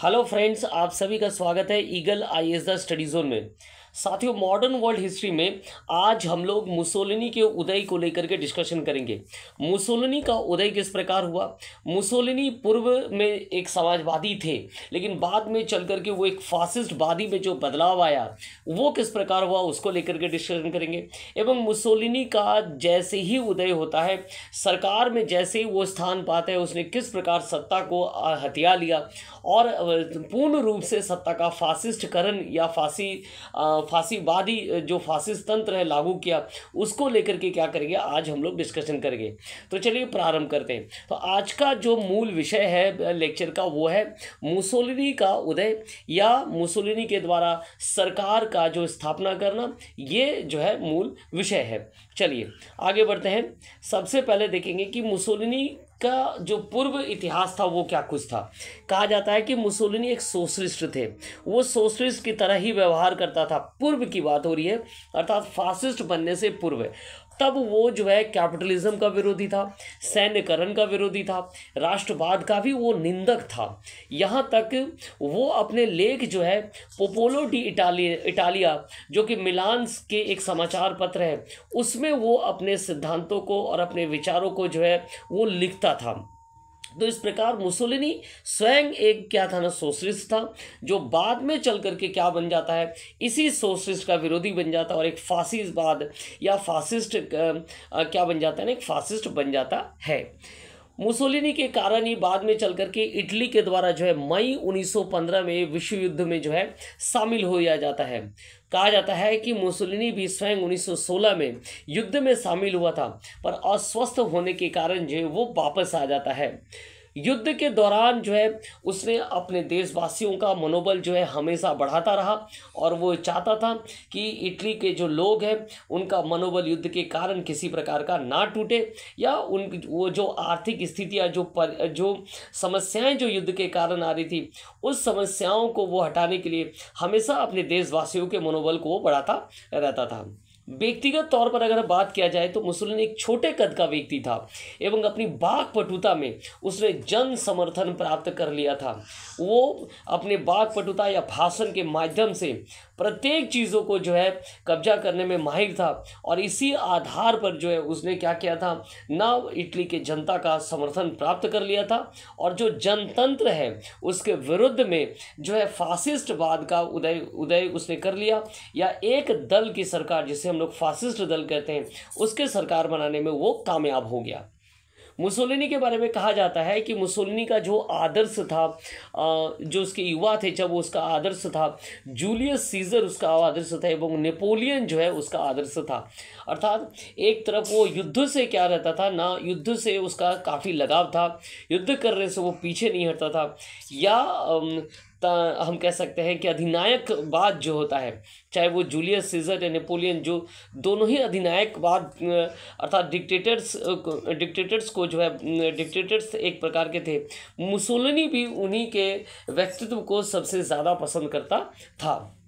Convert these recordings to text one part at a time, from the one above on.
Hello friends, आप सभी का स्वागत है eagle IAS the study zone में। साथियों, मॉडर्न वर्ल्ड हिस्ट्री में आज हम लोग मुसोलिनी के उदय को लेकर के डिस्कशन करेंगे। मुसोलिनी का उदय किस प्रकार हुआ। मुसोलिनी पूर्व में एक समाजवादी थे, लेकिन बाद में चल करके वो एक फासिस्टवादी में जो बदलाव आया वो किस प्रकार हुआ, उसको लेकर के डिस्कशन करेंगे। एवं मुसोलिनी का जैसे ही उदय होता है, सरकार में जैसे ही वो स्थान पाता है, उसने किस प्रकार सत्ता को हथिया लिया और पूर्ण रूप से सत्ता का फासिस्टकरण या फांसीवादी जो फासिस्ट तंत्र है लागू किया, उसको लेकर के क्या करेंगे आज हम लोग डिस्कशन करेंगे। तो चलिए प्रारंभ करते हैं। तो आज का जो मूल विषय है लेक्चर का वो है मुसोलिनी का उदय या मुसोलिनी के द्वारा सरकार का जो स्थापना करना, ये जो है मूल विषय है। चलिए आगे बढ़ते हैं। सबसे पहले देखेंगे कि मुसोलिनी का जो पूर्व इतिहास था वो क्या कुछ था। कहा जाता है कि मुसोलिनी एक सोशलिस्ट थे, वो सोशलिस्ट की तरह ही व्यवहार करता था। पूर्व की बात हो रही है, अर्थात फासिस्ट बनने से पूर्व। तब वो जो है कैपिटलिज्म का विरोधी था, सैन्यकरण का विरोधी था, राष्ट्रवाद का भी वो निंदक था। यहाँ तक वो अपने लेख जो है पोपोलो डी इटालिया जो कि मिलान के एक समाचार पत्र है, उसमें वो अपने सिद्धांतों को और अपने विचारों को जो है वो लिखता था। तो इस प्रकार मुसोलिनी स्वयं एक क्या था ना, सोशलिस्ट था, जो बाद में चल करके क्या बन जाता है, इसी सोशलिस्ट का विरोधी बन जाता है और एक फासिस्टवाद या फासिस्ट क्या बन जाता है ना, एक फासिस्ट बन जाता है। मुसोलिनी के कारण ही बाद में चल करके इटली के द्वारा जो है मई 1915 में विश्व युद्ध में जो है शामिल हो जाता है। कहा जाता है कि मुसोलिनी भी स्वयं 1916 में युद्ध में शामिल हुआ था, पर अस्वस्थ होने के कारण जो है वो वापस आ जाता है। युद्ध के दौरान जो है उसने अपने देशवासियों का मनोबल जो है हमेशा बढ़ाता रहा और वो चाहता था कि इटली के जो लोग हैं उनका मनोबल युद्ध के कारण किसी प्रकार का ना टूटे, या उन वो जो आर्थिक स्थितियाँ जो समस्याएं जो युद्ध के कारण आ रही थी, उस समस्याओं को वो हटाने के लिए हमेशा अपने देशवासियों के मनोबल को वो बढ़ाता रहता था। व्यक्तिगत तौर पर अगर बात किया जाए तो मुसोलिनी एक छोटे कद का व्यक्ति था एवं अपनी वाक्पटुता में उसने जन समर्थन प्राप्त कर लिया था। वो अपने वाक्पटुता या भाषण के माध्यम से प्रत्येक चीज़ों को जो है कब्जा करने में माहिर था और इसी आधार पर जो है उसने क्या किया था ना, इटली के जनता का समर्थन प्राप्त कर लिया था और जो जनतंत्र है उसके विरुद्ध में जो है फासिस्टवाद का उदय उसने कर लिया, या एक दल की सरकार जिसे हम लोग फासिस्ट दल कहते हैं उसके सरकार बनाने में वो कामयाब हो गया। मुसोलिनी के बारे में कहा जाता है कि मुसोलिनी का जो आदर्श था, जो उसके युवा थे जब उसका आदर्श था, जूलियस सीजर उसका आदर्श था एवं नेपोलियन जो है उसका आदर्श था। अर्थात एक तरफ वो युद्ध से क्या रहता था ना, युद्ध से उसका काफ़ी लगाव था, युद्ध करने से वो पीछे नहीं हटता था, या हम कह सकते हैं कि अधिनायकवाद जो होता है, चाहे वो जूलियस सीजर या नेपोलियन, जो दोनों ही अधिनायकवाद अर्थात डिक्टेटर्स को जो है डिक्टेटर्स एक प्रकार के थे, मुसोलिनी भी उन्हीं के व्यक्तित्व को सबसे ज़्यादा पसंद करता था।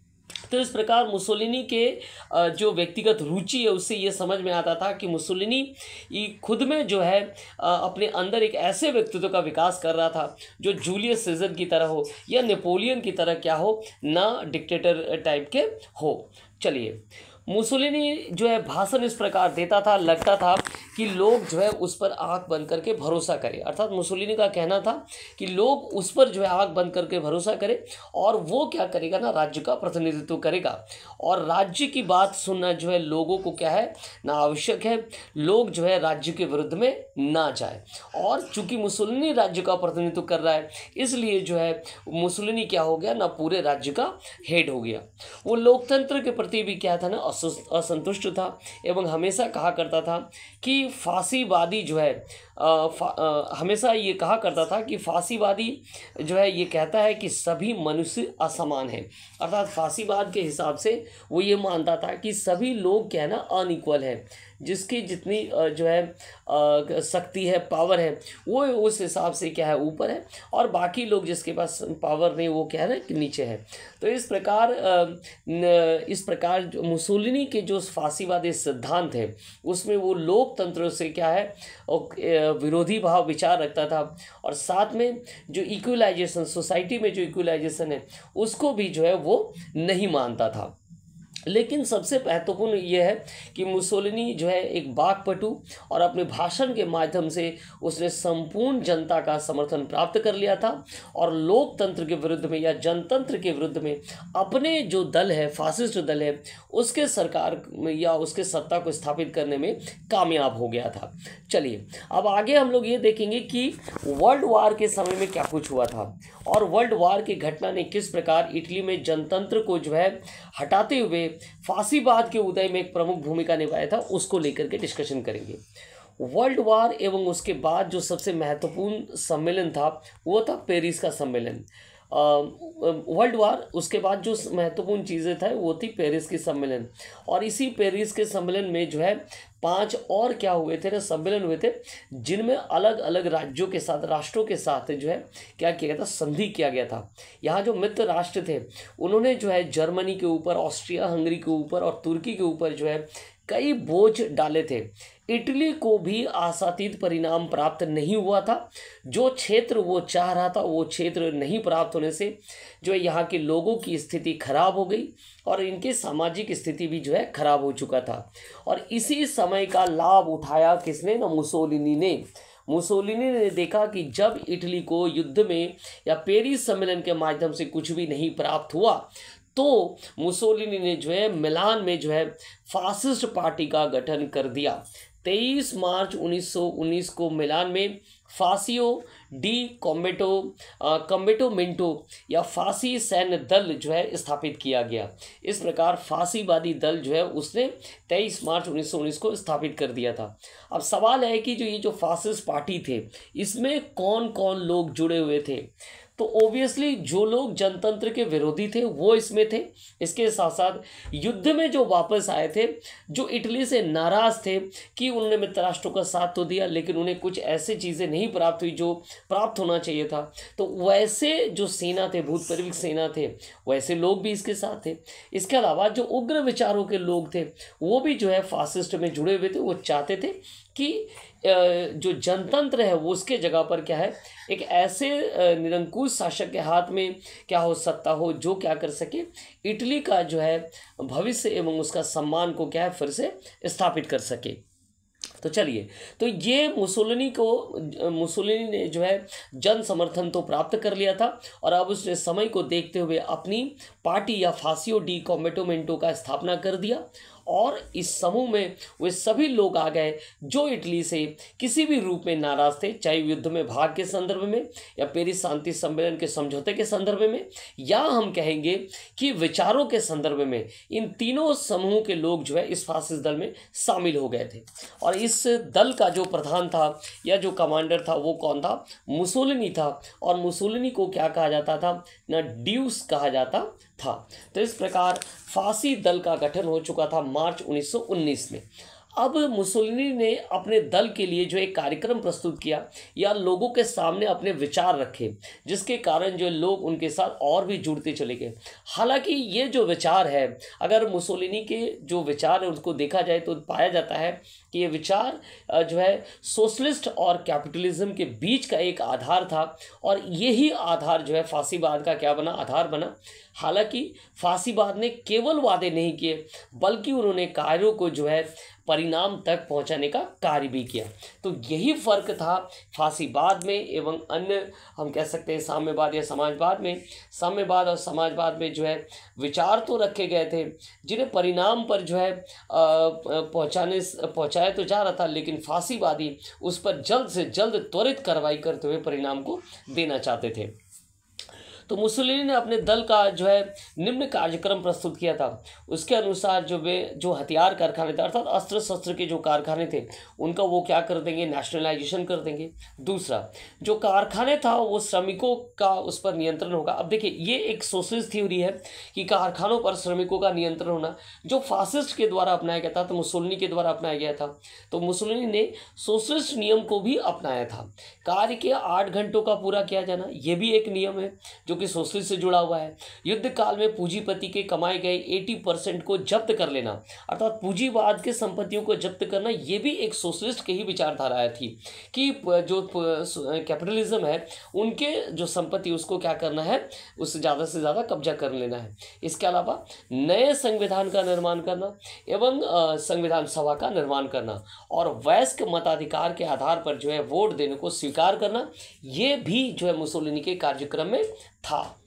तो इस प्रकार मुसोलिनी के जो व्यक्तिगत रुचि है उससे ये समझ में आता था कि मुसोलिनी खुद में जो है अपने अंदर एक ऐसे व्यक्तित्व का विकास कर रहा था जो जूलियस सीजर की तरह हो या नेपोलियन की तरह क्या हो ना, डिक्टेटर टाइप के हो। चलिए, मुसोलिनी जो है भाषण इस प्रकार देता था, लगता था कि लोग जो है उस पर आंख बंद करके भरोसा करें। अर्थात मुसोलिनी का कहना था कि लोग उस पर जो है आंख बंद करके भरोसा करें और वो क्या करेगा ना, राज्य का प्रतिनिधित्व करेगा और राज्य की बात सुनना जो है लोगों को क्या है ना, आवश्यक है। लोग जो है राज्य के विरुद्ध में ना जाए, और चूंकि मुसोलिनी राज्य का प्रतिनिधित्व कर रहा है इसलिए जो है मुसोलिनी क्या हो गया ना, पूरे राज्य का हेड हो गया। वो लोकतंत्र के प्रति भी क्या था ना, असंतुष्ट था एवं हमेशा कहा करता था कि फांसीवादी जो है हमेशा ये कहा करता था कि फांसीवादी जो है ये कहता है कि सभी मनुष्य असमान हैं। अर्थात फांसीवाद के हिसाब से वो ये मानता था कि सभी लोग क्या है ना, अनइक्वल हैं। जिसकी जितनी जो है शक्ति है, पावर है, वो उस हिसाब से क्या है ऊपर है, और बाकी लोग जिसके पास पावर नहीं वो क्या है ना कि नीचे है। तो इस प्रकार जो मुसोलिनी के जो फांसीवादी सिद्धांत है उसमें वो लोकतंत्र से क्या है विरोधी भाव विचार रखता था, और साथ में जो इक्वलाइजेशन, सोसाइटी में जो इक्वलाइजेशन है उसको भी जो है वो नहीं मानता था। लेकिन सबसे महत्वपूर्ण ये है कि मुसोलिनी जो है एक वाक्पटु, और अपने भाषण के माध्यम से उसने संपूर्ण जनता का समर्थन प्राप्त कर लिया था, और लोकतंत्र के विरुद्ध में या जनतंत्र के विरुद्ध में अपने जो दल है, फासिस्ट दल है, उसके सरकार में या उसके सत्ता को स्थापित करने में कामयाब हो गया था। चलिए अब आगे हम लोग ये देखेंगे कि वर्ल्ड वार के समय में क्या कुछ हुआ था, और वर्ल्ड वार की घटना ने किस प्रकार इटली में जनतंत्र को जो है हटाते हुए फांसीवाद के उदय में एक प्रमुख भूमिका निभाया था, उसको लेकर के डिस्कशन करेंगे। वर्ल्ड वार एवं उसके बाद जो सबसे महत्वपूर्ण सम्मेलन था वो था पेरिस का सम्मेलन। वर्ल्ड वार उसके बाद जो महत्वपूर्ण चीज़ें था वो थी पेरिस की सम्मेलन, और इसी पेरिस के सम्मेलन में जो है 5 और क्या हुए थे ना सम्मेलन हुए थे, जिनमें अलग अलग राज्यों के साथ, राष्ट्रों के साथ जो है क्या किया गया था, संधि किया गया था। यहाँ जो मित्र राष्ट्र थे उन्होंने जो है जर्मनी के ऊपर, ऑस्ट्रिया हंगरी के ऊपर और तुर्की के ऊपर जो है कई बोझ डाले थे। इटली को भी आशातीत परिणाम प्राप्त नहीं हुआ था। जो क्षेत्र वो चाह रहा था वो क्षेत्र नहीं प्राप्त होने से जो है यहाँ के लोगों की स्थिति खराब हो गई, और इनके सामाजिक स्थिति भी जो है खराब हो चुका था। और इसी समय का लाभ उठाया किसने ना, मुसोलिनी ने। मुसोलिनी ने देखा कि जब इटली को युद्ध में या पेरिस सम्मेलन के माध्यम से कुछ भी नहीं प्राप्त हुआ, तो मुसोलिनी ने जो है मिलान में जो है फासिस्ट पार्टी का गठन कर दिया। 23 मार्च 1919 को मिलान में फासियो डी कॉम्बेटोमेंटो या फांसी सैन्य दल जो है स्थापित किया गया। इस प्रकार फांसीवादी दल जो है उसने 23 मार्च 1919 को स्थापित कर दिया था। अब सवाल है कि जो ये जो फासिस्ट पार्टी थे इसमें कौन कौन लोग जुड़े हुए थे। तो ओबियसली जो लोग जनतंत्र के विरोधी थे वो इसमें थे। इसके साथ साथ युद्ध में जो वापस आए थे, जो इटली से नाराज थे कि उन्होंने मित्र राष्ट्रों का साथ तो दिया लेकिन उन्हें कुछ ऐसी चीज़ें नहीं प्राप्त हुई जो प्राप्त होना चाहिए था, तो वैसे जो सेना थे, भूतपूर्व सेना थे, वैसे लोग भी इसके साथ थे। इसके अलावा जो उग्र विचारों के लोग थे वो भी जो है फासिस्ट में जुड़े हुए थे। वो चाहते थे कि जो जनतंत्र है वो उसके जगह पर क्या है, एक ऐसे निरंकुश शासक के हाथ में क्या हो, सत्ता हो, जो क्या कर सके, इटली का जो है भविष्य एवं उसका सम्मान को क्या है फिर से स्थापित कर सके। तो चलिए, तो ये मुसोलिनी ने जो है जन समर्थन तो प्राप्त कर लिया था, और अब उसने समय को देखते हुए अपनी पार्टी या फासियो डी कॉम्बेटोमेंटो का स्थापना कर दिया। और इस समूह में वे सभी लोग आ गए जो इटली से किसी भी रूप में नाराज थे, चाहे युद्ध में भाग के संदर्भ में या पेरिस शांति सम्मेलन के समझौते के संदर्भ में, या हम कहेंगे कि विचारों के संदर्भ में। इन तीनों समूह के लोग जो है इस फासिस्ट दल में शामिल हो गए थे। और इस दल का जो प्रधान था या जो कमांडर था वो कौन था, मुसोलिनी था। और मुसोलिनी को क्या कहा जाता था ना, ड्यूस कहा जाता था। तो इस प्रकार फांसी दल का गठन हो चुका था मार्च 1919 में। अब मुसोलिनी ने अपने दल के लिए जो एक कार्यक्रम प्रस्तुत किया या लोगों के सामने अपने विचार रखे, जिसके कारण जो लोग उनके साथ और भी जुड़ते चले गए। हालांकि ये जो विचार है, अगर मुसोलिनी के जो विचार है उसको देखा जाए तो पाया जाता है कि ये विचार जो है सोशलिस्ट और कैपिटलिज्म के बीच का एक आधार था, और यही आधार जो है फांसीवाद का क्या बना, आधार बना। हालांकि फांसीवाद ने केवल वादे नहीं किए बल्कि उन्होंने कार्यों को जो है परिणाम तक पहुंचाने का कार्य भी किया। तो यही फर्क था फांसीवाद में एवं अन्य हम कह सकते हैं साम्यवाद या समाजवाद में। साम्यवाद और समाजवाद में जो है विचार तो रखे गए थे जिन्हें परिणाम पर जो है पहुंचाया तो जा रहा था, लेकिन फांसीवादी उस पर जल्द से जल्द त्वरित कार्रवाई करते हुए परिणाम को देना चाहते थे। तो मुसोलिनी ने अपने दल का जो है निम्न कार्यक्रम प्रस्तुत किया था। उसके अनुसार जो हथियार कारखाने थे अर्थात अस्त्र शस्त्र के जो कारखाने थे उनका वो क्या कर देंगे, नेशनलाइजेशन कर देंगे। दूसरा जो कारखाने था वो श्रमिकों का उस पर नियंत्रण होगा। अब देखिए ये एक सोशलिस्ट थ्योरी है कि कारखानों पर श्रमिकों का नियंत्रण होना, जो फासिस्ट के द्वारा अपनाया गया था, तो मुसोलिनी के द्वारा अपनाया गया था। तो मुसोलिनी ने सोशलिस्ट नियम को भी अपनाया था। कार्य के 8 घंटों का पूरा किया जाना, यह भी एक नियम है जो कि सोशलिस्ट से जुड़ा हुआ है। युद्ध काल में पूंजीपति के कमाए गए 80% को जब्त कर लेना अर्थात पूंजीवाद के संपत्तियों को जब्त करना, यह भी एक सोशलिस्ट की ही विचारधारा थी कि जो कैपिटलिज्म है उनके जो संपत्ति उसको क्या करना है, उससे ज़्यादा से ज़्यादा कब्जा कर लेना है। इसके अलावा नए संविधान का निर्माण करना एवं संविधान सभा का निर्माण करना और वयस्क मताधिकार के आधार पर जो है वोट देने को स्वीकार करना, ये भी जो है मुसोलिनी के कार्यक्रम में था।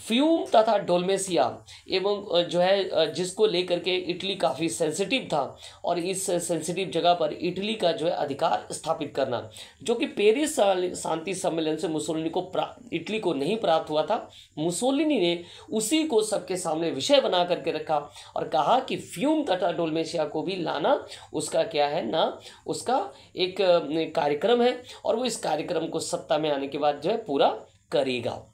फ्यूम तथा डोल्मेसिया एवं जो है जिसको लेकर के इटली काफ़ी सेंसिटिव था और इस सेंसिटिव जगह पर इटली का जो है अधिकार स्थापित करना, जो कि पेरिस शांति सम्मेलन से मुसोलिनी को इटली को नहीं प्राप्त हुआ था। मुसोलिनी ने उसी को सबके सामने विषय बना करके रखा और कहा कि फ्यूम तथा डोल्मेसिया को भी लाना उसका क्या है ना, उसका एक कार्यक्रम है और वो इस कार्यक्रम को सत्ता में आने के बाद जो है पूरा करेगा।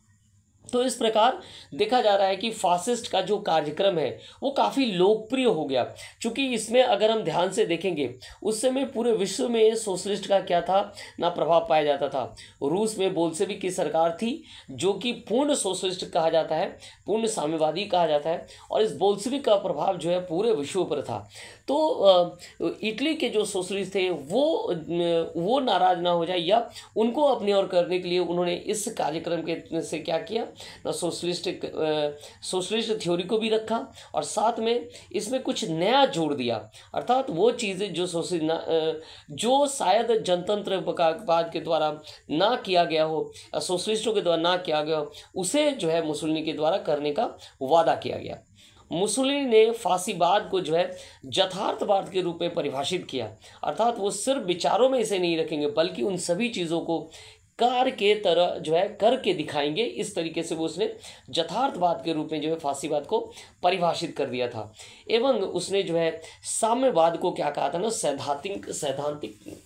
तो इस प्रकार देखा जा रहा है कि फासिस्ट का जो कार्यक्रम है वो काफ़ी लोकप्रिय हो गया, क्योंकि इसमें अगर हम ध्यान से देखेंगे उस समय पूरे विश्व में सोशलिस्ट का क्या था ना प्रभाव पाया जाता था। रूस में बोल्शेविक की सरकार थी जो कि पूर्ण सोशलिस्ट कहा जाता है, पूर्ण साम्यवादी कहा जाता है और इस बोल्शेविक का प्रभाव जो है पूरे विश्व पर था। तो इटली के जो सोशलिस्ट थे वो नाराज ना हो जाए या उनको अपनी ओर करने के लिए उन्होंने इस कार्यक्रम के से क्या किया ना, सोशलिस्ट थ्योरी को भी रखा और साथ में इसमें कुछ नया जोड़ दिया अर्थात वो चीज़ें जो शायद जनतंत्रवाद के द्वारा ना किया गया हो, सोशलिस्टों के द्वारा ना किया गया हो, उसे जो है मुसोलिनी के द्वारा करने का वादा किया गया। मुसोलिनी ने फासीवाद को जो है यथार्थवाद के रूप में परिभाषित किया अर्थात वो सिर्फ विचारों में इसे नहीं रखेंगे बल्कि उन सभी चीज़ों को कार के तरह जो है करके दिखाएंगे। इस तरीके से वो उसने यथार्थवाद के रूप में जो है फासीवाद को परिभाषित कर दिया था एवं उसने जो है साम्यवाद को क्या कहा था ना, सैद्धांतिक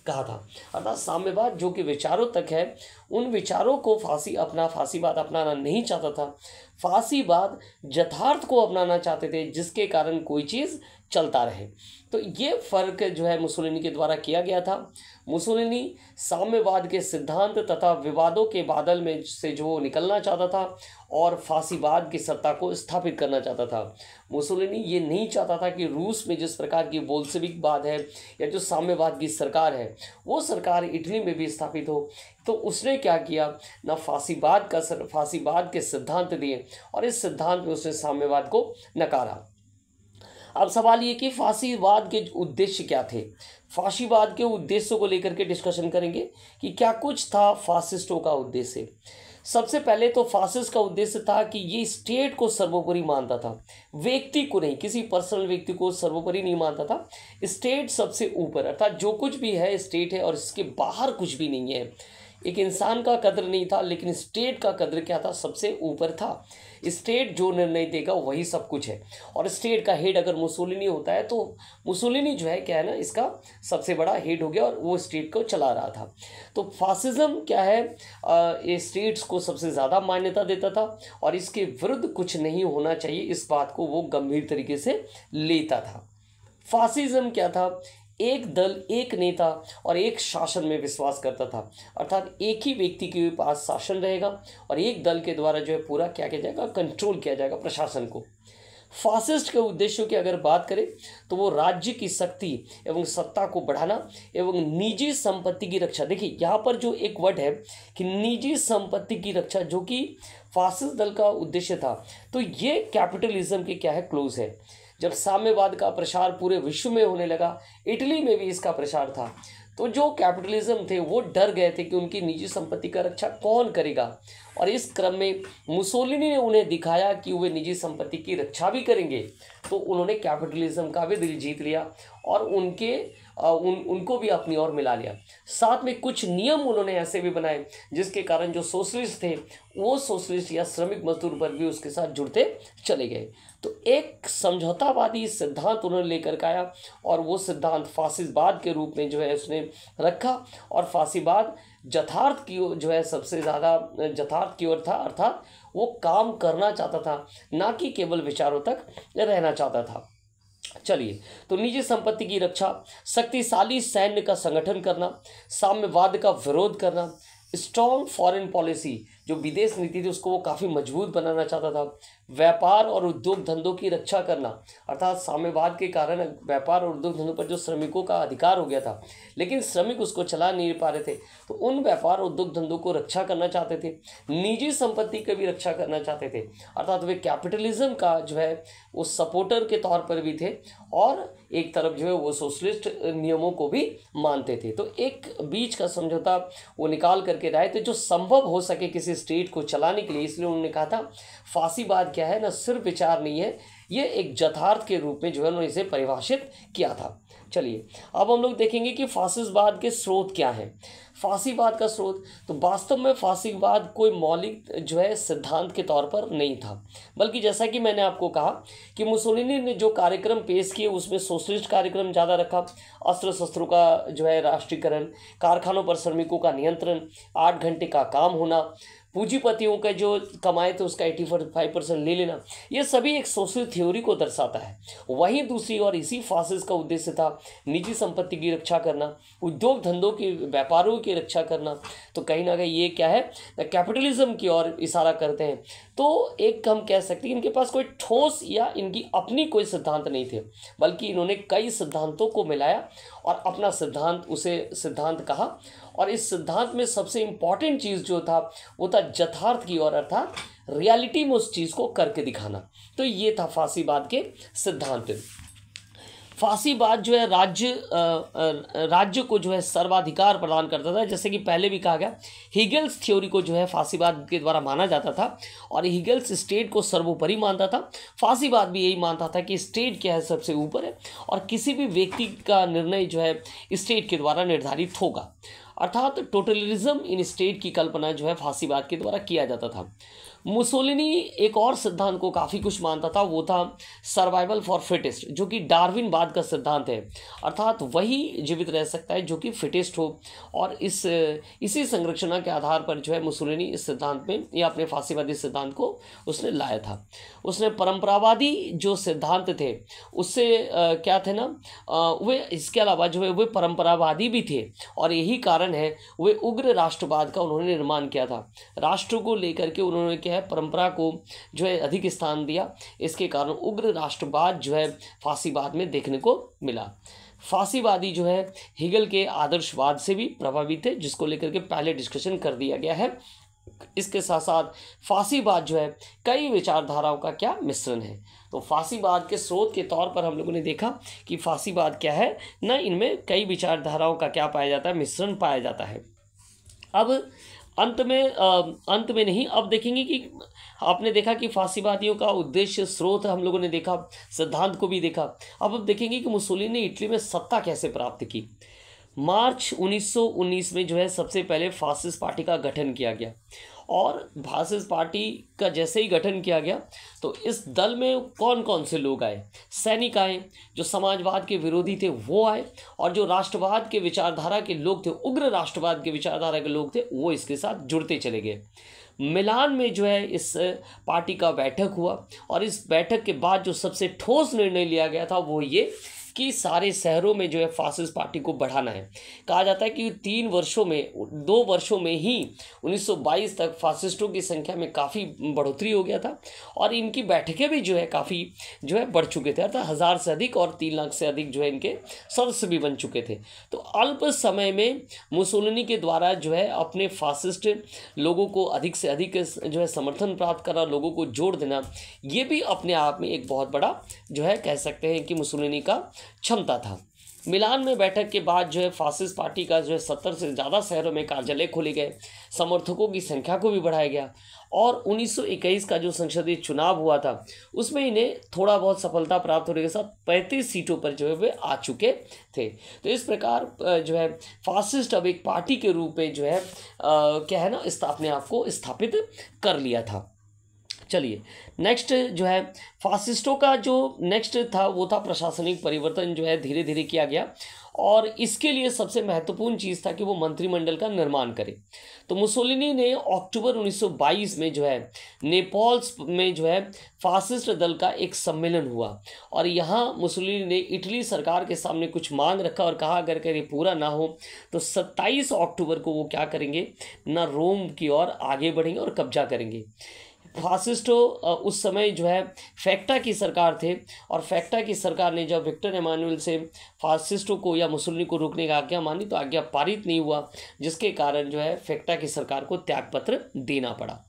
कहा था अर्थात साम्यवाद जो कि विचारों तक है उन विचारों को फासीवाद अपनाना नहीं चाहता था। फासीवाद यथार्थ को अपनाना चाहते थे जिसके कारण कोई चीज़ चलता रहे। तो ये फ़र्क जो है मुसोलिनी के द्वारा किया गया था। मुसोलिनी साम्यवाद के सिद्धांत तथा विवादों के बादल में से जो निकलना चाहता था और फासीवाद की सत्ता को स्थापित करना चाहता था। मुसोलिनी ये नहीं चाहता था कि रूस में जिस प्रकार की बोल्शेविकवाद है या जो साम्यवाद की सरकार है वो सरकार इटली में भी स्थापित हो। तो उसने क्या किया ना, फासीवाद के सिद्धांत दिए और इस सिद्धांत में उसने साम्यवाद को नकारा। अब सवाल ये कि फासीवाद के उद्देश्य क्या थे। फासीवाद के उद्देश्यों को लेकर के डिस्कशन करेंगे कि क्या कुछ था फासिस्टों का उद्देश्य। सबसे पहले तो फासिस्ट का उद्देश्य था कि ये स्टेट को सर्वोपरि मानता था, व्यक्ति को नहीं, किसी पर्सनल व्यक्ति को सर्वोपरि नहीं मानता था। स्टेट सबसे ऊपर अर्थात जो कुछ भी है स्टेट है और इसके बाहर कुछ भी नहीं है। एक इंसान का कद्र नहीं था लेकिन स्टेट का कद्र क्या था, सबसे ऊपर था। स्टेट जो निर्णय देगा वही सब कुछ है और स्टेट का हेड अगर मुसोलिनी होता है तो मुसोलिनी जो है क्या है ना, इसका सबसे बड़ा हेड हो गया और वो स्टेट को चला रहा था। तो फासिज्म क्या है, ये स्टेट्स को सबसे ज़्यादा मान्यता देता था और इसके विरुद्ध कुछ नहीं होना चाहिए, इस बात को वो गंभीर तरीके से लेता था। फासिज्म क्या था, एक दल, एक नेता और एक शासन में विश्वास करता था अर्थात एक ही व्यक्ति के पास शासन रहेगा और एक दल के द्वारा जो है पूरा क्या किया जाएगा, कंट्रोल किया जाएगा प्रशासन को। फासिस्ट के उद्देश्यों की अगर बात करें तो वो राज्य की शक्ति एवं सत्ता को बढ़ाना एवं निजी संपत्ति की रक्षा। देखिए यहाँ पर जो एक वर्ड है कि निजी संपत्ति की रक्षा, जो कि फासिस्ट दल का उद्देश्य था, तो ये कैपिटलिज्म के क्या है, क्लोज है। जब साम्यवाद का प्रसार पूरे विश्व में होने लगा, इटली में भी इसका प्रसार था, तो जो कैपिटलिज्म थे वो डर गए थे कि उनकी निजी संपत्ति का रक्षा कौन करेगा और इस क्रम में मुसोलिनी ने उन्हें दिखाया कि वे निजी संपत्ति की रक्षा भी करेंगे। तो उन्होंने कैपिटलिज्म का भी दिल जीत लिया और उनके उनको भी अपनी ओर मिला लिया। साथ में कुछ नियम उन्होंने ऐसे भी बनाए जिसके कारण जो सोशलिस्ट थे वो सोशलिस्ट या श्रमिक मजदूर वर्ग भी उसके साथ जुड़ते चले गए। तो एक समझौतावादी सिद्धांत उन्होंने लेकर के आया और वो सिद्धांत फासिस्टवाद के रूप में जो है उसने रखा। और फासिस्टवाद यथार्थ की ओर जो है सबसे ज़्यादा यथार्थ की ओर था, अर्थात वो काम करना चाहता था, ना कि केवल विचारों तक रहना चाहता था। चलिए, तो निजी संपत्ति की रक्षा, शक्तिशाली सैन्य का संगठन करना, साम्यवाद का विरोध करना, स्ट्रॉन्ग फॉरेन पॉलिसी, जो विदेश नीति थी उसको वो काफ़ी मजबूत बनाना चाहता था, व्यापार और उद्योग धंधों की रक्षा करना, अर्थात साम्यवाद के कारण व्यापार और उद्योग धंधों पर जो श्रमिकों का अधिकार हो गया था लेकिन श्रमिक उसको चला नहीं पा रहे थे, तो उन व्यापार और उद्योग धंधों को रक्षा करना चाहते थे। निजी संपत्ति की भी रक्षा करना चाहते थे, अर्थात वे कैपिटलिज्म का जो है वो सपोर्टर के तौर पर भी थे और एक तरफ जो है वो सोशलिस्ट नियमों को भी मानते थे। तो एक बीच का समझौता वो निकाल करके लाए थे जो संभव हो सके किसी स्टेट को चलाने के लिए। इसलिए उन्होंने कहा था फासीवाद क्या है ना, सिर्फ विचार नहीं है, ये एक यथार्थ के रूप में जो है उन्होंने इसे परिभाषित किया था। चलिए, अब हम लोग देखेंगे कि फासिस्टवाद के स्रोत क्या हैं। फासीवाद का स्रोत, तो वास्तव में फासीवाद कोई मौलिक जो है सिद्धांत के तौर पर नहीं था, बल्कि जैसा कि मैंने आपको कहा कि मुसोलिनी ने जो कार्यक्रम पेश किए उसमें सोशलिस्ट कार्यक्रम ज़्यादा रखा। अस्त्र शस्त्रों का जो है राष्ट्रीयकरण, कारखानों पर श्रमिकों का नियंत्रण, 8 घंटे का काम होना, पूंजीपतियों का जो कमाए थे उसका 85% ले लेना, ये सभी एक सोशल थ्योरी को दर्शाता है। वहीं दूसरी ओर इसी फासिस्ट का उद्देश्य था निजी संपत्ति की रक्षा करना, उद्योग धंधों के व्यापारों की रक्षा करना। तो कहीं ना कहीं ये क्या है, कैपिटलिज्म की ओर इशारा करते हैं। तो एक हम कह सकते हैं इनके पास कोई ठोस या इनकी अपनी कोई सिद्धांत नहीं थे, बल्कि इन्होंने कई सिद्धांतों को मिलाया और अपना सिद्धांत उसे सिद्धांत कहा। और इस सिद्धांत में सबसे इम्पॉर्टेंट चीज़ जो था वो था यथार्थ की ओर, अर्थात रियलिटी में उस चीज़ को करके दिखाना। तो ये था फासीवाद के सिद्धांत। फासीवाद जो है राज्य को जो है सर्वाधिकार प्रदान करता था, जैसे कि पहले भी कहा गया। हीगल्स थ्योरी को जो है फासीवाद के द्वारा माना जाता था और हीगल्स स्टेट को सर्वोपरि मानता था। फासीवाद भी यही मानता था कि स्टेट क्या है, सबसे ऊपर है और किसी भी व्यक्ति का निर्णय जो है स्टेट के द्वारा निर्धारित होगा, अर्थात टोटलिज्म इन स्टेट की कल्पना जो है फासीवाद के द्वारा किया जाता था। मुसोलिनी एक और सिद्धांत को काफ़ी कुछ मानता था, वो था सर्वाइवल फॉर फिटेस्ट, जो कि डार्विनवाद का सिद्धांत है, अर्थात वही जीवित रह सकता है जो कि फिटेस्ट हो। और इसी संरचना के आधार पर जो है मुसोलिनी इस सिद्धांत में या अपने फासीवादी सिद्धांत को उसने लाया था। उसने परंपरावादी जो सिद्धांत थे उससे क्या थे ना, वे इसके अलावा जो है वे परंपरावादी भी थे और यही कारण है वे उग्र राष्ट्रवाद का उन्होंने निर्माण किया था। राष्ट्र को लेकर के उन्होंने क्या है परंपरा को जो है अधिक स्थान दिया, इसके कारण उग्र राष्ट्रवाद जो है फासीवाद में देखने को मिला। फासीवादी जो है हेगल के आदर्शवाद से भी प्रभावित थे, जिसको लेकर के पहले डिस्कशन कर दिया गया है। इसके साथ साथ फासीवाद जो है कई विचारधाराओं का क्या मिश्रण है। तो फासीवाद के स्रोत के तौर पर हम लोगों ने देखा कि फासीवाद क्या है ना, इनमें कई विचारधाराओं का क्या पाया जाता है, मिश्रण पाया जाता है। अब अंत में नहीं, अब देखेंगे कि आपने देखा कि फासीवादियों का उद्देश्य, स्रोत हम लोगों ने देखा, सिद्धांत को भी देखा। अब देखेंगे कि मुसोलिनी ने इटली में सत्ता कैसे प्राप्त की। मार्च 1919 में जो है सबसे पहले फासिस्ट पार्टी का गठन किया गया और फासिस्ट पार्टी का जैसे ही गठन किया गया तो इस दल में कौन कौन से लोग आए। सैनिक आए, जो समाजवाद के विरोधी थे वो आए, और जो राष्ट्रवाद के विचारधारा के लोग थे, उग्र राष्ट्रवाद के विचारधारा के लोग थे, वो इसके साथ जुड़ते चले गए। मिलान में जो है इस पार्टी का बैठक हुआ और इस बैठक के बाद जो सबसे ठोस निर्णय लिया गया था वो ये कि सारे शहरों में जो है फासिस्ट पार्टी को बढ़ाना है। कहा जाता है कि 2 वर्षों में ही 1922 तक फासिस्टों की संख्या में काफ़ी बढ़ोतरी हो गया था और इनकी बैठकें भी जो है काफ़ी जो है बढ़ चुके थे, अर्थात 1000 से अधिक और 3 लाख से अधिक जो है इनके सदस्य भी बन चुके थे। तो अल्प समय में मुसोलिनी के द्वारा जो है अपने फासिस्ट लोगों को अधिक से अधिक जो है समर्थन प्राप्त करना, लोगों को जोड़ देना, ये भी अपने आप में एक बहुत बड़ा जो है कह सकते हैं कि मुसोलिनी का क्षमता था। मिलान में बैठक के बाद जो है फासिस्ट पार्टी का जो है 70 से ज़्यादा शहरों में कार्यालय खोले गए, समर्थकों की संख्या को भी बढ़ाया गया और 1921 का जो संसदीय चुनाव हुआ था उसमें इन्हें थोड़ा बहुत सफलता प्राप्त होने के साथ 35 सीटों पर जो है वे आ चुके थे। तो इस प्रकार जो है फासिस्ट अब एक पार्टी के रूप में जो है क्या है ना अपने आप को स्थापित कर लिया था। चलिए नेक्स्ट जो है फासिस्टों का जो नेक्स्ट था वो था प्रशासनिक परिवर्तन जो है धीरे धीरे किया गया और इसके लिए सबसे महत्वपूर्ण चीज़ था कि वो मंत्रिमंडल का निर्माण करे। तो मुसोलिनी ने अक्टूबर 1922 में जो है नेपल्स में जो है फासिस्ट दल का एक सम्मेलन हुआ और यहाँ मुसोलिनी ने इटली सरकार के सामने कुछ मांग रखा और कहा अगर ये पूरा ना हो तो 27 अक्टूबर को वो क्या करेंगे ना रोम की ओर आगे बढ़ेंगे और कब्जा करेंगे। फासिस्टो उस समय जो है फैक्टा की सरकार थे और फैक्टा की सरकार ने जब विक्टर एमानुएल से फासिस्टों को या मुसोलिनी को रोकने का आज्ञा मानी तो आज्ञा पारित नहीं हुआ, जिसके कारण जो है फैक्टा की सरकार को त्यागपत्र देना पड़ा।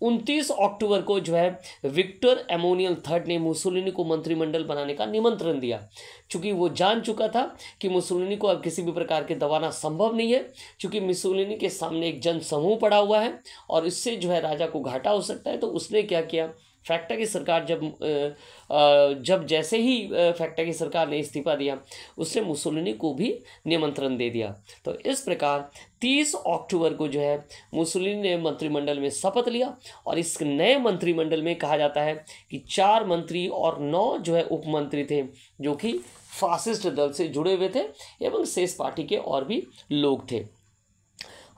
29 अक्टूबर को जो है विक्टर एमोनियल थर्ड ने मुसोलिनी को मंत्रिमंडल बनाने का निमंत्रण दिया, चूंकि वो जान चुका था कि मुसोलिनी को अब किसी भी प्रकार के दबाना संभव नहीं है, चूंकि मुसोलिनी के सामने एक जन समूह पड़ा हुआ है और इससे जो है राजा को घाटा हो सकता है। तो उसने क्या किया, फैक्टा की सरकार जब जैसे ही फैक्टा की सरकार ने इस्तीफा दिया उसने मुसोलिनी को भी निमंत्रण दे दिया। तो इस प्रकार 30 अक्टूबर को जो है मुसोलिनी ने मंत्रिमंडल में शपथ लिया और इस नए मंत्रिमंडल में कहा जाता है कि 4 मंत्री और 9 जो है उपमंत्री थे जो कि फासिस्ट दल से जुड़े हुए थे एवं शेष पार्टी के और भी लोग थे।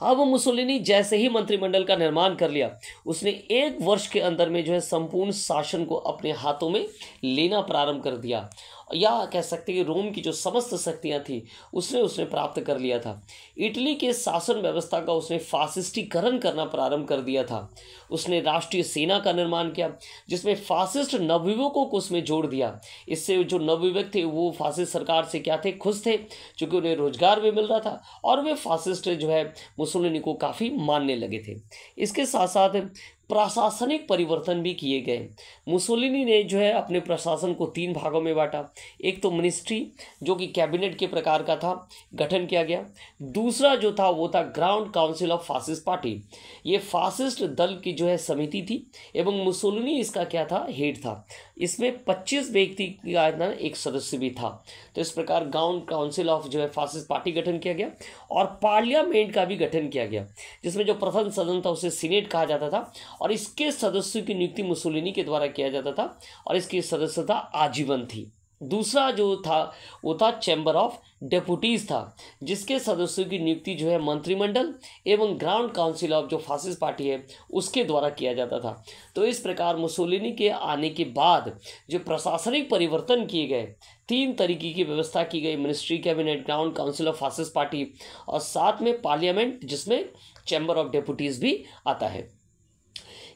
अब मुसोलिनी जैसे ही मंत्रिमंडल का निर्माण कर लिया उसने 1 वर्ष के अंदर में जो है संपूर्ण शासन को अपने हाथों में लेना प्रारंभ कर दिया, या कह सकते हैं कि रोम की जो समस्त शक्तियां थी उसने प्राप्त कर लिया था। इटली के शासन व्यवस्था का उसने फासिस्टीकरण करना प्रारंभ कर दिया था। उसने राष्ट्रीय सेना का निर्माण किया जिसमें फासिस्ट नवयुवकों को उसमें जोड़ दिया। इससे जो नवयुवक थे वो फासिस्ट सरकार से क्या थे, खुश थे, क्योंकि उन्हें रोजगार भी मिल रहा था और वे फासिस्ट जो है मुसोलिनी को काफ़ी मानने लगे थे। इसके साथ साथ प्रशासनिक परिवर्तन भी किए गए। मुसोलिनी ने जो है अपने प्रशासन को 3 भागों में बांटा। एक तो मिनिस्ट्री जो कि कैबिनेट के प्रकार का था, गठन किया गया। दूसरा जो था वो था ground council of fascist party, ये फासिस्ट दल की जो है समिति थी एवं मुसोलिनी इसका क्या था, हेड था। इसमें 25 व्यक्ति का एक सदस्य भी था। तो इस प्रकार ग्राउंड काउंसिल ऑफ जो है फासिस्ट पार्टी गठन किया गया और पार्लियामेंट का भी गठन किया गया, जिसमें जो प्रथम सदन था उसे सीनेट कहा जाता था और इसके सदस्यों की नियुक्ति मुसोलिनी के द्वारा किया जाता था और इसकी सदस्यता आजीवन थी। दूसरा जो था वो था चैम्बर ऑफ डेपुटीज था, जिसके सदस्यों की नियुक्ति जो है मंत्रिमंडल एवं ग्राउंड काउंसिल ऑफ जो फासिस्ट पार्टी है उसके द्वारा किया जाता था। तो इस प्रकार मुसोलिनी के आने के बाद जो प्रशासनिक परिवर्तन किए गए, 3 तरीके की व्यवस्था की गई, ministry, cabinet, ground council of fascist party और साथ में पार्लियामेंट जिसमें चैम्बर ऑफ डेपुटीज भी आता है।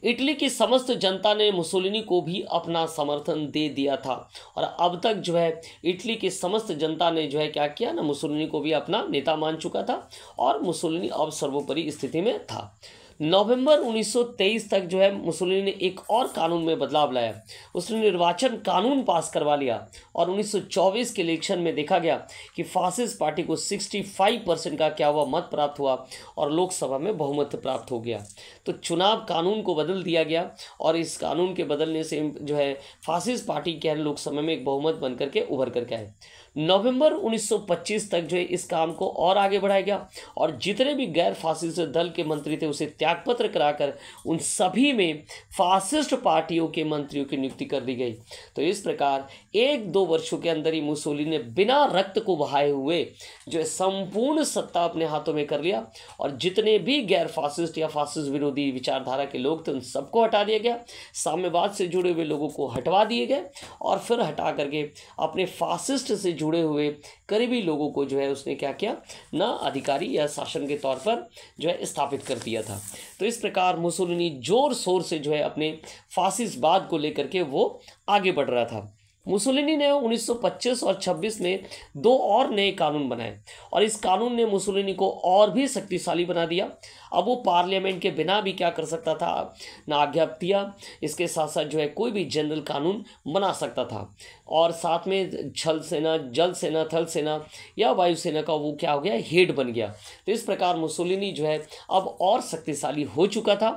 इटली की समस्त जनता ने मुसोलिनी को भी अपना समर्थन दे दिया था और अब तक जो है इटली की समस्त जनता ने जो है क्या किया ना, मुसोलिनी को भी अपना नेता मान चुका था और मुसोलिनी अब सर्वोपरि स्थिति में था। नवंबर 1923 तक जो है मुसोलिनी ने एक और कानून में बदलाव लाया। उसने निर्वाचन कानून पास करवा लिया और 1924 के इलेक्शन में देखा गया कि फासिस्ट पार्टी को 65% का क्या हुआ, मत प्राप्त हुआ और लोकसभा में बहुमत प्राप्त हो गया। तो चुनाव कानून को बदल दिया गया और इस कानून के बदलने से जो है फासिस्ट पार्टी क्या है लोकसभा में एक बहुमत बन करके उभर करके आए। नवंबर 1925 तक जो है इस काम को और आगे बढ़ाया गया और जितने भी गैर फासिस्ट दल के मंत्री थे उसे त्यागपत्र कराकर उन सभी में फासिस्ट पार्टियों के मंत्रियों की नियुक्ति कर दी गई। तो इस प्रकार 1-2 वर्षों के अंदर ही मुसोलिनी ने बिना रक्त को बहाए हुए जो है संपूर्ण सत्ता अपने हाथों में कर लिया और जितने भी गैर फासिस्ट या फासिस्ट विरोधी विचारधारा के लोग थे उन सबको हटा दिया गया, साम्यवाद से जुड़े हुए लोगों को हटवा दिए गए और फिर हटा करके अपने फासिस्ट से जुड़े हुए करीबी लोगों को जो है उसने क्या किया ना, अधिकारी या शासन के तौर पर जो है स्थापित कर दिया था। तो इस प्रकार मुसोलिनी जोर शोर से जो है अपने फासिस्टवाद को लेकर के वो आगे बढ़ रहा था। मुसोलिनी ने 1925 और 26 में दो और नए कानून बनाए और इस कानून ने मुसोलिनी को और भी शक्तिशाली बना दिया। अब वो पार्लियामेंट के बिना भी क्या कर सकता था, ना आज्ञा दिया, इसके साथ साथ जो है कोई भी जनरल कानून बना सकता था और साथ में छल सेना, जल सेना, थल सेना या वायुसेना का वो क्या हो गया, हेड बन गया। तो इस प्रकार मुसोलिनी जो है अब और शक्तिशाली हो चुका था।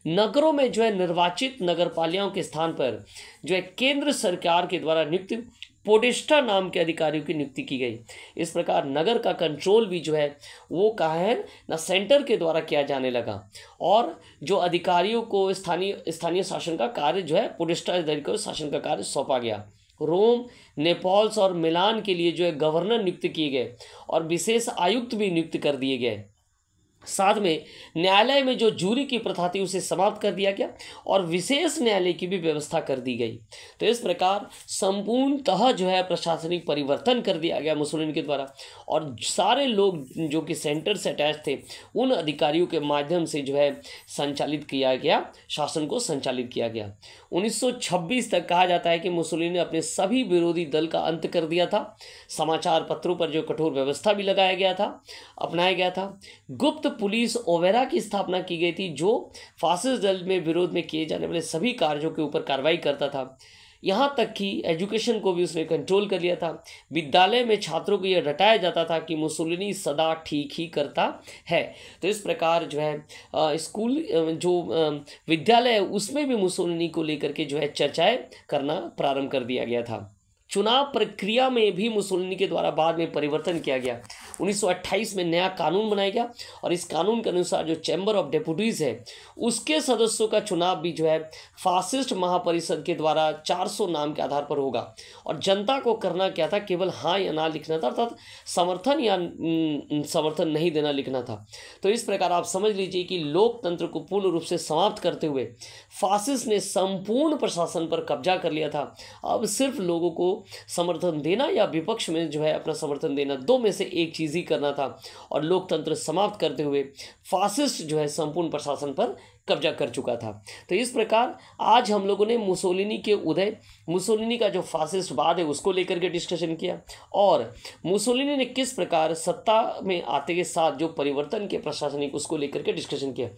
नगरों में जो है निर्वाचित नगरपालिकाओं के स्थान पर जो है केंद्र सरकार के द्वारा नियुक्त पोडेस्टा नाम के अधिकारियों की नियुक्ति की गई। इस प्रकार नगर का कंट्रोल भी जो है वो कहाँ है ना, सेंटर के द्वारा किया जाने लगा और जो अधिकारियों को स्थानीय शासन का कार्य जो है पोडेस्टा अधिकारियों को शासन का कार्य सौंपा गया। रोम, नेपल्स और मिलान के लिए जो है गवर्नर नियुक्त किए गए और विशेष आयुक्त भी नियुक्त कर दिए गए। साथ में न्यायालय में जो जूरी की प्रथा थी उसे समाप्त कर दिया गया और विशेष न्यायालय की भी व्यवस्था कर दी गई। तो इस प्रकार संपूर्णतः जो है प्रशासनिक परिवर्तन कर दिया गया मुसोलिनी के द्वारा और सारे लोग जो कि सेंटर से अटैच थे उन अधिकारियों के माध्यम से जो है संचालित किया गया, शासन को संचालित किया गया। 1926 तक कहा जाता है कि मुसोलिनी ने अपने सभी विरोधी दल का अंत कर दिया था। समाचार पत्रों पर जो कठोर व्यवस्था भी अपनाया गया था। गुप्त पुलिस ओवेरा की स्थापना की गई थी जो फासिस्ट दल में विरोध में किए जाने वाले सभी कार्यों के ऊपर कार्रवाई करता था। यहाँ तक कि एजुकेशन को भी उसने कंट्रोल कर लिया था। विद्यालय में छात्रों को यह रटाया जाता था कि मुसोलिनी सदा ठीक ही करता है। तो इस प्रकार जो है स्कूल जो विद्यालय है उसमें भी मुसोलिनी को लेकर के जो है चर्चाएं करना प्रारंभ कर दिया गया था। चुनाव प्रक्रिया में भी मुसोलिनी के द्वारा बाद में परिवर्तन किया गया। 1928 में नया कानून बनाया गया और इस कानून के अनुसार जो चैम्बर ऑफ डेप्यूटीज है उसके सदस्यों का चुनाव भी जो है फासिस्ट महापरिषद के द्वारा 400 नाम के आधार पर होगा और जनता को करना क्या था, केवल हाँ या ना लिखना था, अर्थात समर्थन या समर्थन नहीं देना लिखना था। तो इस प्रकार आप समझ लीजिए कि लोकतंत्र को पूर्ण रूप से समाप्त करते हुए फासिस्ट ने संपूर्ण प्रशासन पर कब्जा कर लिया था। अब सिर्फ लोगों को समर्थन देना या विपक्ष में जो है अपना समर्थन देना, दो में से एक चीज ही करना था और लोकतंत्र समाप्त करते हुए फासिस्ट जो है संपूर्ण प्रशासन पर कब्जा कर चुका था। तो इस प्रकार आज हम लोगों ने मुसोलिनी के उदय, मुसोलिनी का जो फासिस्टवाद है उसको लेकर के डिस्कशन किया और मुसोलिनी ने किस प्रकार सत्ता में आते के साथ जो परिवर्तन के प्रशासनिक उसको लेकर के डिस्कशन किया।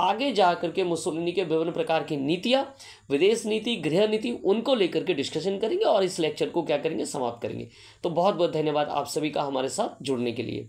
आगे जा करके मुसोलिनी के विभिन्न प्रकार की नीतियाँ, विदेश नीति, गृह नीति, उनको लेकर के डिस्कशन करेंगे और इस लेक्चर को क्या करेंगे, समाप्त करेंगे। तो बहुत बहुत धन्यवाद आप सभी का हमारे साथ जुड़ने के लिए।